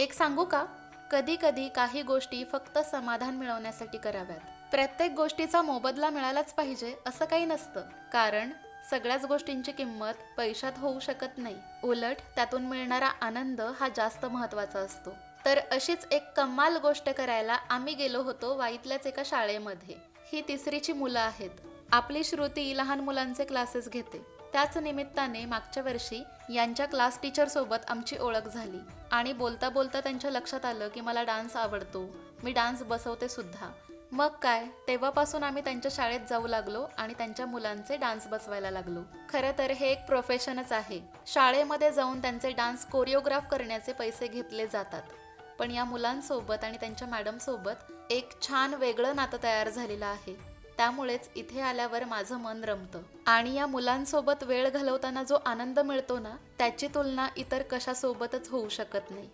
एक सांगू का? कधी कधी काही गोष्टी फक्त समाधान मिळवण्यासाठी कराव्यात. प्रत्येक गोष्टीचा मोबदला मिळालाच पाहिजे असं काही नसतं. कारण सगळ्याच गोष्टींची किंमत पैशात होऊ शकत नाही. उलट त्यातून मिळणारा आनंद हा जास्त महत्त्वाचा असतो. तर अशीच एक कमाल गोष्ट करायला आम्ही गेलो होतो वाईतल्याच एका शाळेमध्ये. ही 3रीची मुलं आहेत. आपली श्रुती लहान मुलांचे क्लासेस घेते. त्याच निमित्ताने मागच्या वर्षी यांच्या क्लास टीचर सोबत आमची ओळख झाली आणि बोलता बोलता त्यांच्या लक्षात आलं की मला डान्स आवडतो, मी डान्स बसवते सुद्धा. मग काय, तेव्हापासून आम्ही त्यांच्या शाळेत जाऊ लागलो आणि त्यांच्या मुलांचे डान्स बसवायला लागलो. खरं तर हे एक प्रोफेशनच आहे. शाळेमध्ये जाऊन त्यांचे डान्स कोरिओग्राफ करण्याचे पैसे घेतले जातात. पण या मुलांसोबत आणि त्यांच्या मॅडमसोबत एक छान वेगळं नातं तयार झालेलं आहे. त्यामुळेच इथे आल्यावर माझं मन रमतं. आणि या मुलांसोबत वेळ घालवताना जो आनंद मिळतो ना, त्याची तुलना इतर कशासोबतच होऊ शकत नाही.